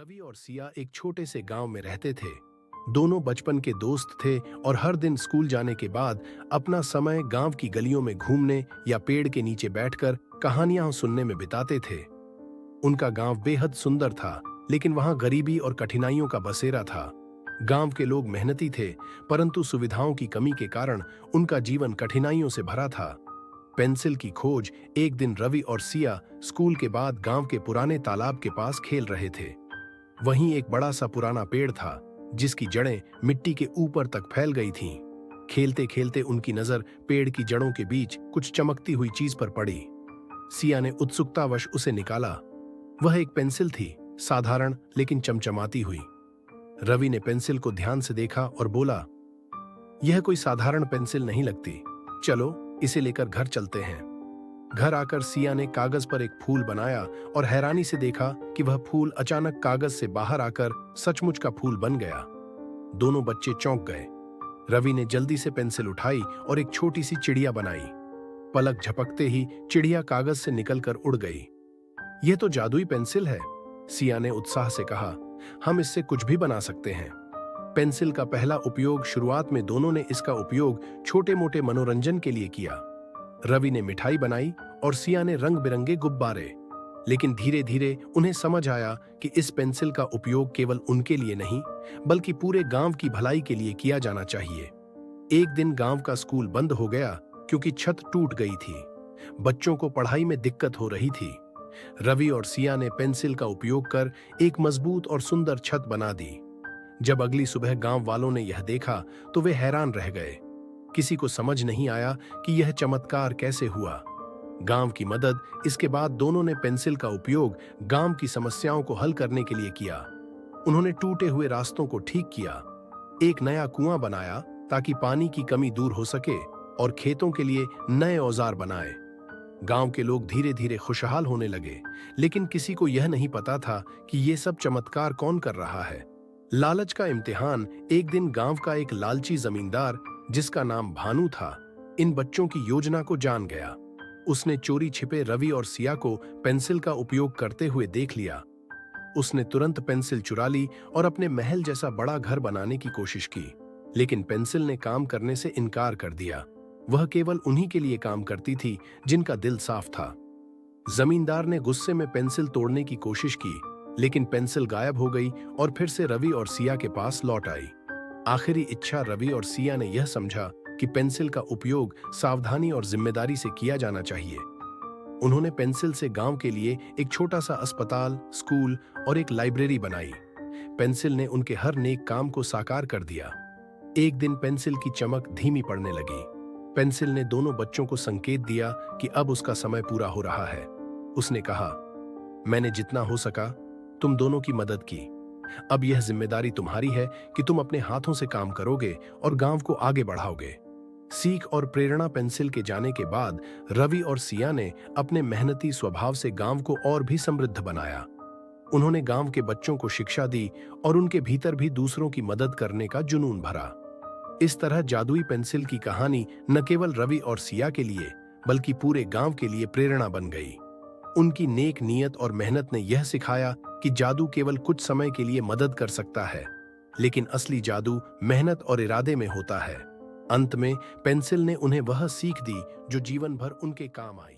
रवि और सिया एक छोटे से गांव में रहते थे। दोनों बचपन के दोस्त थे और हर दिन स्कूल जाने के बाद अपना समय गांव की गलियों में घूमने या पेड़ के नीचे बैठकर कहानियां सुनने में बिताते थे। उनका गांव बेहद सुंदर था, लेकिन वहां गरीबी और कठिनाइयों का बसेरा था। गांव के लोग मेहनती थे, परंतु सुविधाओं की कमी के कारण उनका जीवन कठिनाइयों से भरा था। पेंसिल की खोज। एक दिन रवि और सिया स्कूल के बाद गांव के पुराने तालाब के पास खेल रहे थे। वहीं एक बड़ा सा पुराना पेड़ था, जिसकी जड़ें मिट्टी के ऊपर तक फैल गई थीं। खेलते खेलते उनकी नजर पेड़ की जड़ों के बीच कुछ चमकती हुई चीज पर पड़ी। सिया ने उत्सुकतावश उसे निकाला। वह एक पेंसिल थी, साधारण लेकिन चमचमाती हुई। रवि ने पेंसिल को ध्यान से देखा और बोला, यह कोई साधारण पेंसिल नहीं लगती। चलो इसे लेकर घर चलते हैं। घर आकर सिया ने कागज पर एक फूल बनाया और हैरानी से देखा कि वह फूल अचानक कागज से बाहर आकर सचमुच का फूल बन गया। दोनों बच्चे चौंक गए। रवि ने जल्दी से पेंसिल उठाई और एक छोटी सी चिड़िया बनाई। पलक झपकते ही चिड़िया कागज से निकलकर उड़ गई। यह तो जादुई पेंसिल है, सिया ने उत्साह से कहा। हम इससे कुछ भी बना सकते हैं। पेंसिल का पहला उपयोग। शुरुआत में दोनों ने इसका उपयोग छोटे मोटे मनोरंजन के लिए किया। रवि ने मिठाई बनाई और सिया ने रंग बिरंगे गुब्बारे। लेकिन धीरे धीरे उन्हें समझ आया कि इस पेंसिल का उपयोग केवल उनके लिए नहीं, बल्कि पूरे गांव की भलाई के लिए किया जाना चाहिए। एक दिन गांव का स्कूल बंद हो गया क्योंकि छत टूट गई थी। बच्चों को पढ़ाई में दिक्कत हो रही थी। रवि और सिया ने पेंसिल का उपयोग कर एक मजबूत और सुंदर छत बना दी। जब अगली सुबह गांव वालों ने यह देखा तो वे हैरान रह गए। किसी को समझ नहीं आया कि यह चमत्कार कैसे हुआ। गांव की मदद। इसके बाद दोनों ने पेंसिल का उपयोग गांव की समस्याओं को हल करने के लिए किया। उन्होंने टूटे हुए रास्तों को ठीक किया, एक नया कुआं बनाया ताकि पानी की कमी दूर हो सके, और खेतों के लिए नए औजार बनाए। गांव के लोग धीरे धीरे खुशहाल होने लगे, लेकिन किसी को यह नहीं पता था कि ये सब चमत्कार कौन कर रहा है। लालच का इम्तिहान। एक दिन गांव का एक लालची जमींदार, जिसका नाम भानु था, इन बच्चों की योजना को जान गया। उसने चोरी छिपे रवि और सिया को पेंसिल का उपयोग करते हुए देख लिया। उसने तुरंत पेंसिल चुरा ली और अपने महल जैसा बड़ा घर बनाने की कोशिश की, लेकिन पेंसिल ने काम करने से इनकार कर दिया। वह केवल उन्हीं के लिए काम करती थी जिनका दिल साफ था। जमींदार ने गुस्से में पेंसिल तोड़ने की कोशिश की, लेकिन पेंसिल गायब हो गई और फिर से रवि और सिया के पास लौट आई। आखिरी इच्छा। रवि और सिया ने यह समझा कि पेंसिल का उपयोग सावधानी और जिम्मेदारी से किया जाना चाहिए। उन्होंने पेंसिल से गांव के लिए एक छोटा सा अस्पताल, स्कूल और एक लाइब्रेरी बनाई। पेंसिल ने उनके हर नेक काम को साकार कर दिया। एक दिन पेंसिल की चमक धीमी पड़ने लगी। पेंसिल ने दोनों बच्चों को संकेत दिया कि अब उसका समय पूरा हो रहा है। उसने कहा, मैंने जितना हो सका तुम दोनों की मदद की। अब यह जिम्मेदारी तुम्हारी है कि तुम अपने हाथों से काम करोगे और गांव को आगे बढ़ाओगे। सीख और प्रेरणा। पेंसिल के जाने के बाद रवि और सिया ने अपने मेहनती स्वभाव से गांव को और भी समृद्ध बनाया। उन्होंने गांव के बच्चों को शिक्षा दी और उनके भीतर भी दूसरों की मदद करने का जुनून भरा। इस तरह जादुई पेंसिल की कहानी न केवल रवि और सिया के लिए, बल्कि पूरे गांव के लिए प्रेरणा बन गई। उनकी नेक नीयत और मेहनत ने यह सिखाया कि जादू केवल कुछ समय के लिए मदद कर सकता है, लेकिन असली जादू मेहनत और इरादे में होता है। अंत में पेंसिल ने उन्हें वह सीख दी जो जीवन भर उनके काम आई।